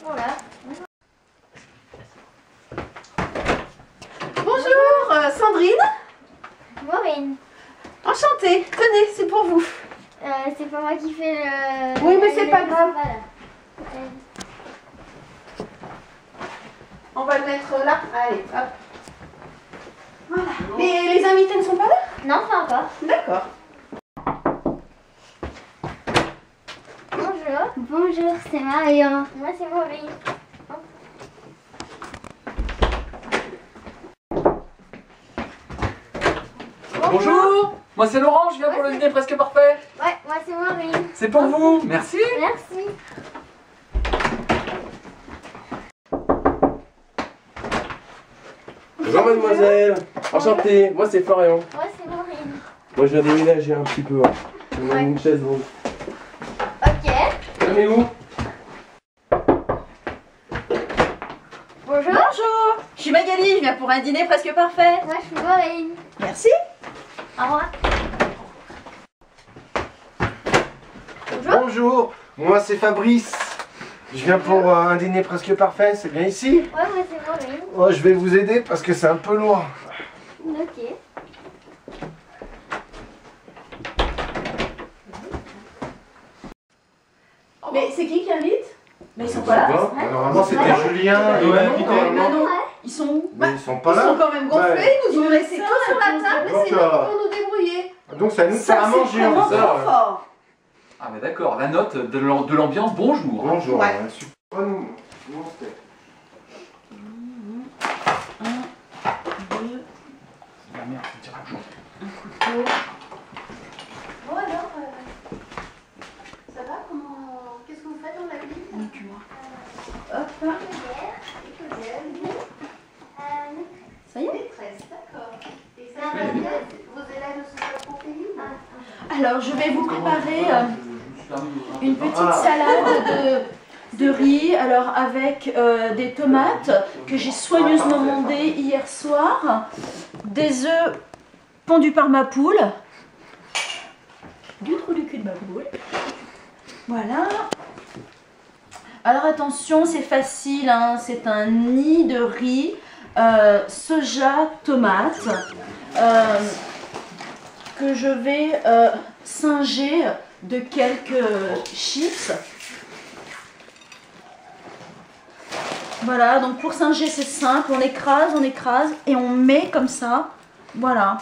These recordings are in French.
Voilà. Bonjour, Sandrine. Maureen. Enchantée. Tenez, c'est pour vous. C'est pas moi qui fais le... Oui, mais c'est pas grave. Voilà. On va le mettre là. Allez, hop. Voilà. Mais les invités ne sont pas là? Non, pas encore. D'accord. Bonjour. Bonjour, c'est Marion. Moi, c'est Maureen. Bonjour, moi c'est Laurent, je viens pour le dîner presque parfait. Ouais, moi, c'est Maureen. C'est pour vous, merci. Merci. Bonjour mademoiselle, enchanté, moi c'est Florian. Moi, c'est Maureen. Moi je viens déménager un petit peu. Je vais Ouais. une chaise ronde. Ok. Venez où? Bonjour. Bonjour. Je suis Magali, je viens pour un dîner presque parfait. Moi, je suis Maureen. Merci. Au revoir. Bonjour, moi c'est Fabrice. Je viens pour un dîner presque parfait, c'est bien ici? Ouais, moi, c'est Maureen. Oh, je vais vous aider parce que c'est un peu lourd. Ok. Mais c'est qui invite? Mais ils sont pas là. Normalement c'était Julien et Manon, normalement. Manon, ils sont où? Mais ils sont pas Ils sont là. quand même gonflés, ils nous ont laissé tout sur la table, Donc, c'est nous qui devons nous débrouiller. Donc c'est à nous de faire à Ça, manger, c'est vraiment ça. trop fort. Ah mais d'accord, la note de l'ambiance, bonjour. Bonjour, Ouais. super. Nous, on se fait. Ah merde, c'est tirage chaud. Bon alors, ça va? Qu'est-ce que vous faites dans la vie? Hop, ça y est? Maîtresse, d'accord. Et ça va bien? Vos élèves ne sont pas trop pénibles? Alors, je vais vous préparer une petite salade de riz, alors avec des tomates que j'ai soigneusement mondées hier soir, des œufs pondus par ma poule, du trou du cul de ma poule. Voilà. Alors attention, c'est facile, hein, c'est un nid de riz, soja, tomate, que je vais singer de quelques chips. Voilà, donc pour singer c'est simple, on écrase et on met comme ça. Voilà.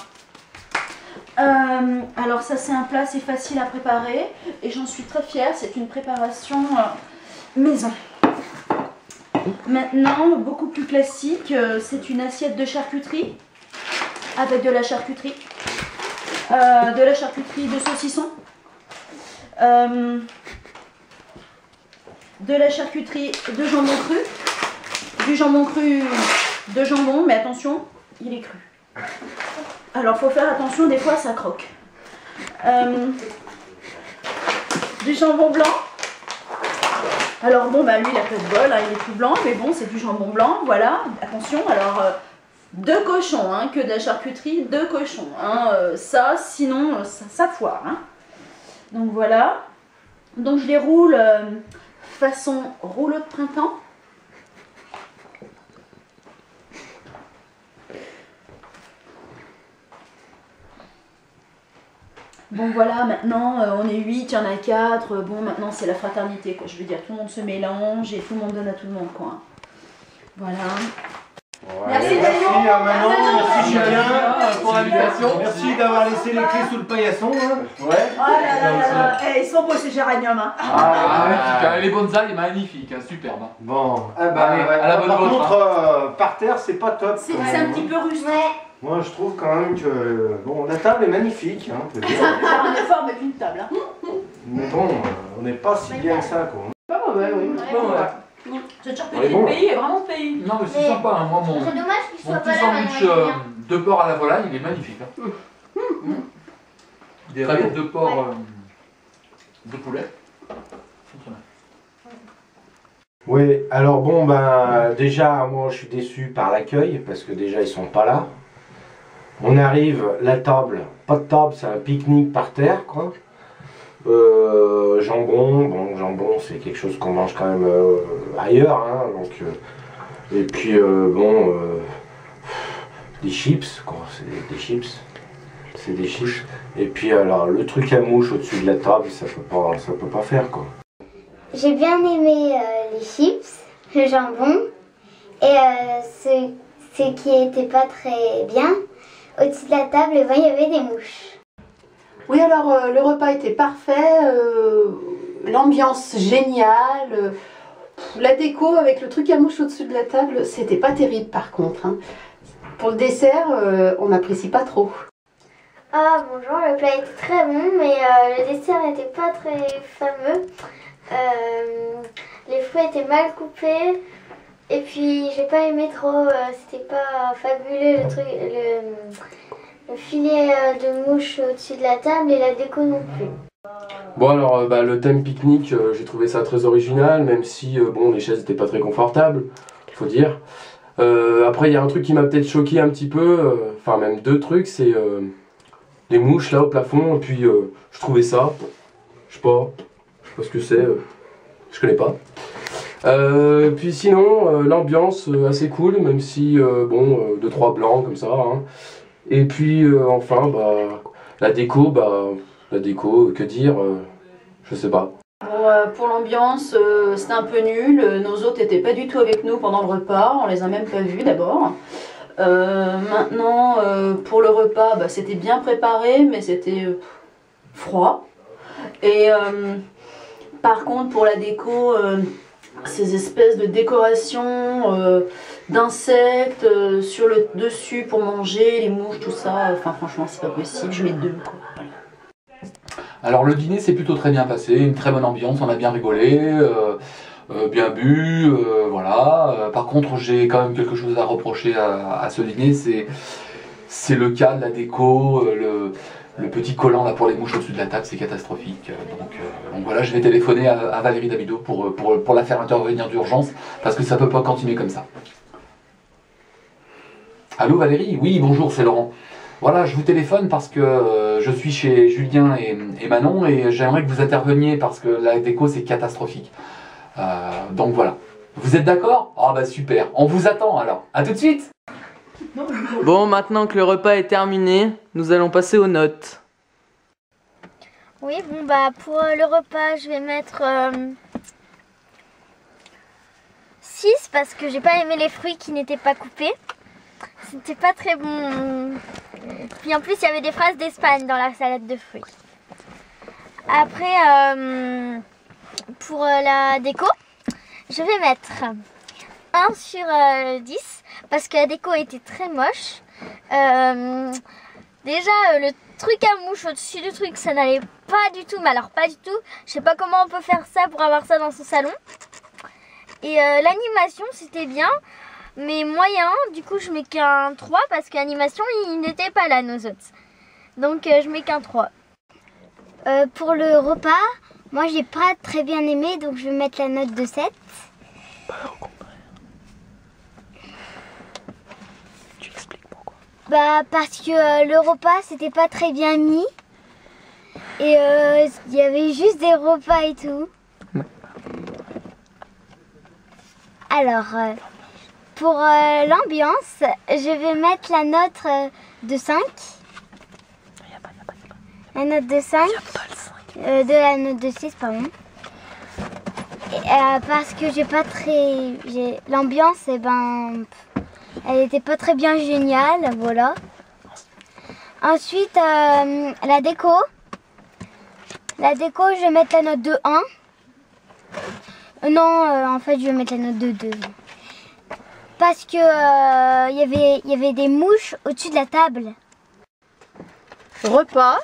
Alors ça c'est un plat, c'est facile à préparer et j'en suis très fière, c'est une préparation maison. Maintenant, beaucoup plus classique, c'est une assiette de charcuterie avec de la charcuterie de saucisson, de la charcuterie de jambon cru, du jambon cru de jambon, mais attention, il est cru. Alors, faut faire attention, des fois ça croque. Du jambon blanc. Alors bon, bah lui il a pas de bol, hein, il est tout blanc, mais bon, c'est du jambon blanc, voilà. Attention, alors deux cochons, hein, que de la charcuterie, deux cochons. Hein, ça, sinon, ça foire. Hein. Donc voilà. Donc je les roule façon rouleau de printemps. Bon voilà, maintenant on est 8, il y en a 4, bon maintenant c'est la fraternité quoi, je veux dire tout le monde se mélange et tout le monde donne à tout le monde quoi. Voilà. Merci Manon. à Manon, merci Julien pour l'invitation. Merci d'avoir laissé les clés sous le paillasson. Hein. Ouais. Oh là là là, eh, ils sont beaux ces géraniums hein. Ah, les bonsaïs, magnifiques, hein, superbe. Bon, ah bah, Allez, à la bonne par vôtre, contre, par terre c'est pas top. C'est un petit peu rustique. Ouais. Moi je trouve quand même que bon, la table est magnifique, hein, on peut dire. On est fort avec une table. Hein. Mais bon, on n'est pas si bien que ça quoi. Pas mauvais, oui. Ouais. Pas mauvais. Cette charcuterie bon. de pays est vraiment pays. Non mais c'est sympa, hein. Moi C'est dommage qu'il mon soit petit pas là sandwich maintenant. de porc à la volaille, il est magnifique. Hein. Des rillettes de porc de poulet. Fonctionnel. Oui, alors bon ben déjà moi je suis déçu par l'accueil parce que déjà ils sont pas là. On arrive, la table, pas de table, c'est un pique-nique par terre, quoi. Jambon, bon, jambon c'est quelque chose qu'on mange quand même ailleurs, hein, donc, et puis des chips, quoi, c'est des chips, c'est des chips. Et puis alors le truc à mouche au-dessus de la table, ça peut pas faire, quoi. J'ai bien aimé les chips, le jambon, et ce qui était pas très bien, au-dessus de la table, il y avait des mouches. Oui, alors le repas était parfait, l'ambiance géniale, la déco avec le truc à mouche au-dessus de la table, c'était pas terrible par contre, hein. Pour le dessert, on n'apprécie pas trop. Ah bonjour, le plat était très bon, mais le dessert n'était pas très fameux. Les fruits étaient mal coupés, et puis j'ai pas aimé trop, c'était pas fabuleux le truc, le filet de mouche au-dessus de la table et la déco non plus. Bon alors le thème pique-nique, j'ai trouvé ça très original, même si bon les chaises n'étaient pas très confortables, faut dire. Après il y a un truc qui m'a peut-être choqué un petit peu, enfin même deux trucs, c'est les mouches là au plafond, et puis je trouvais ça, je sais pas ce que c'est, je connais pas. Puis sinon l'ambiance assez cool, même si bon 2-3 blancs comme ça, hein. Et puis enfin la déco, que dire, je sais pas. Bon, pour l'ambiance, c'était un peu nul, nos hôtes n'étaient pas du tout avec nous pendant le repas, on les a même pas vus d'abord. Maintenant, pour le repas, c'était bien préparé, mais c'était froid. Et par contre, pour la déco, ces espèces de décorations d'insectes sur le dessus pour manger, les mouches, tout ça, enfin franchement, c'est pas possible, je mets 2, quoi. Voilà. Alors le dîner s'est plutôt très bien passé, une très bonne ambiance, on a bien rigolé, bien bu, voilà. Par contre j'ai quand même quelque chose à reprocher à ce dîner, c'est le cas de la déco, le petit collant là pour les mouches au-dessus de la table, c'est catastrophique. Donc voilà, je vais téléphoner à Valérie Davido pour la faire intervenir d'urgence, parce que ça peut pas continuer comme ça. Allô Valérie? Oui, bonjour, c'est Laurent. Voilà, je vous téléphone parce que je suis chez Julien et Manon et j'aimerais que vous interveniez parce que la déco c'est catastrophique. Donc voilà. Vous êtes d'accord? Ah bah super, on vous attend alors. À tout de suite. Bon, maintenant que le repas est terminé, nous allons passer aux notes. Oui, bon bah pour le repas, je vais mettre 6 parce que j'ai pas aimé les fruits qui n'étaient pas coupés. C'était pas très bon. Puis en plus, il y avait des fraises d'Espagne dans la salade de fruits. Après, pour la déco, je vais mettre 1 sur 10 parce que la déco était très moche. Déjà, le truc à mouche au-dessus du truc, ça n'allait pas du tout, mais alors pas du tout. Je sais pas comment on peut faire ça pour avoir ça dans son salon. Et l'animation, c'était bien. Mais moyen, du coup je mets qu'un 3 parce qu'animation il n'était pas là nos autres. Donc je mets qu'un 3. Pour le repas, moi j'ai pas très bien aimé, donc je vais mettre la note de 7. Tu expliques pourquoi? Parce que le repas c'était pas très bien mis. Et il y avait juste des repas et tout. Alors... pour l'ambiance, je vais mettre la note de 5. La note de 5. De la note de 6, pardon. Parce que j'ai pas très... L'ambiance, elle était pas très bien géniale, voilà. Ensuite, la déco. La déco, je vais mettre la note de 1. Non, en fait, je vais mettre la note de 2. Parce que y avait des mouches au-dessus de la table. Repas.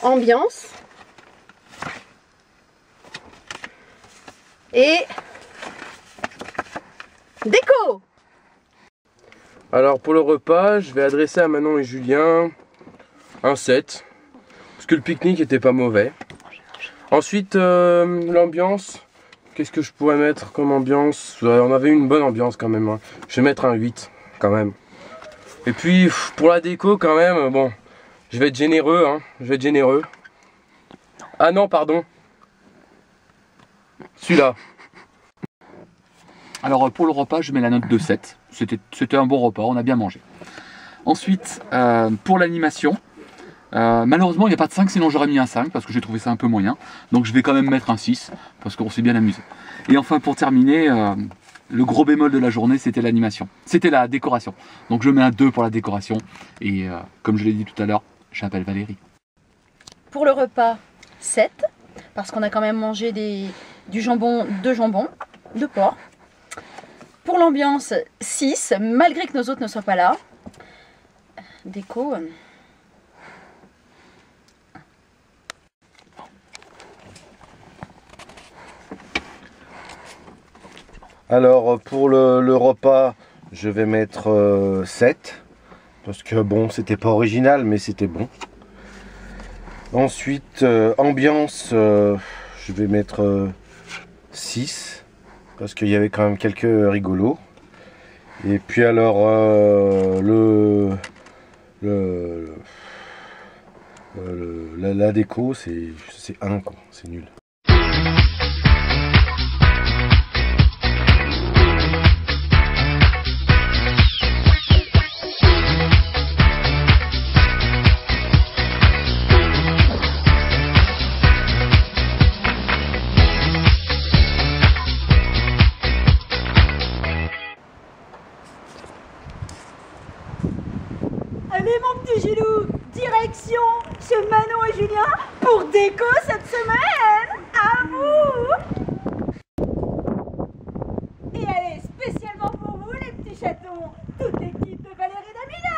Ambiance. Et déco. Alors pour le repas, je vais adresser à Manon et Julien un 7, parce que le pique-nique était pas mauvais. Ensuite, l'ambiance, Qu'est-ce que je pourrais mettre comme ambiance? On avait une bonne ambiance quand même. Hein. Je vais mettre un 8 quand même. Et puis pour la déco quand même, bon, je vais être généreux. Hein. Je vais être généreux. Ah non, pardon. Celui-là. Alors pour le repas, je mets la note de 7. C'était un bon repas, on a bien mangé. Ensuite, pour l'animation, malheureusement il n'y a pas de 5, sinon j'aurais mis un 5 parce que j'ai trouvé ça un peu moyen. Donc je vais quand même mettre un 6 parce qu'on s'est bien amusé. Et enfin pour terminer, le gros bémol de la journée c'était l'animation. C'était la décoration. Donc je mets un 2 pour la décoration. Et comme je l'ai dit tout à l'heure, j'appelle Valérie. Pour le repas, 7, parce qu'on a quand même mangé du jambon, de porc. Pour l'ambiance, 6, malgré que nos autres ne soient pas là. Déco. Alors pour le repas, je vais mettre 7. Parce que bon, c'était pas original, mais c'était bon. Ensuite, ambiance, je vais mettre 6. Parce qu'il y avait quand même quelques rigolos. Et puis alors, la déco, c'est 1 quoi, c'est nul. Allez mon petit Gilou, direction chez Manon et Julien pour déco cette semaine. À vous. Et allez, spécialement pour vous les petits chatons, toute l'équipe de Valérie Damido.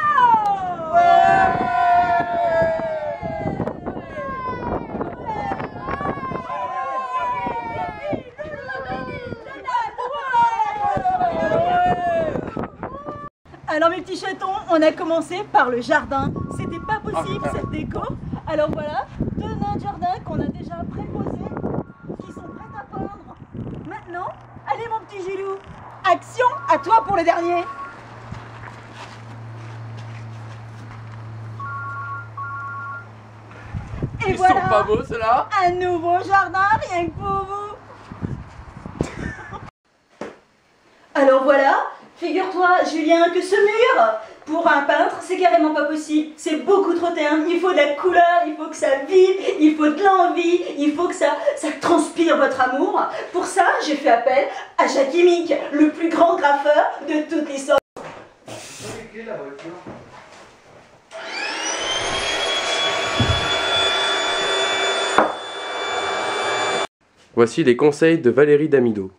Alors mes petits chatons, on a commencé par le jardin. C'était pas possible cette déco. Alors voilà, 2 nains de jardin qu'on a déjà préposés, qui sont prêts à peindre. Maintenant, allez mon petit Gilou, action, à toi pour le dernier. Et Ils voilà, sont pas beaux ceux-là? un nouveau jardin rien que pour vous. Alors voilà, figure-toi Julien que ce mur, pour un peintre, c'est carrément pas possible. C'est beaucoup trop terne, il faut de la couleur, il faut que ça vive, il faut de l'envie, il faut que ça transpire votre amour. Pour ça, j'ai fait appel à Jackie Mick, le plus grand graffeur de toute l'histoire. Voici les conseils de Valérie Damido.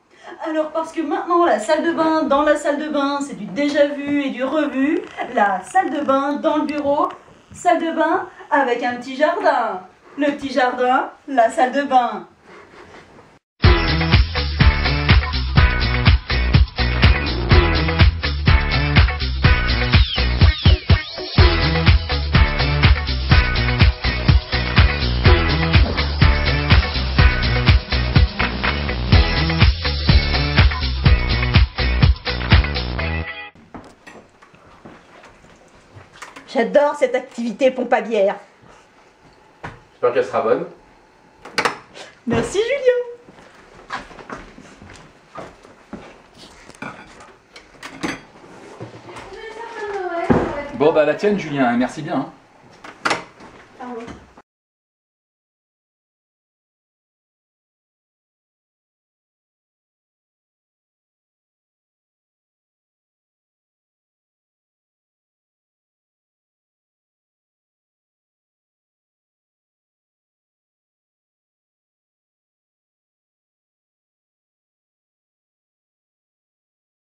Alors parce que maintenant la salle de bain, dans la salle de bain c'est du déjà vu et du revu. La salle de bain dans le bureau, salle de bain avec un petit jardin. Le petit jardin, la salle de bain. J'adore cette activité pompe à bière. J'espère qu'elle sera bonne. Merci Julien. Bon bah la tienne Julien, merci bien. Hein.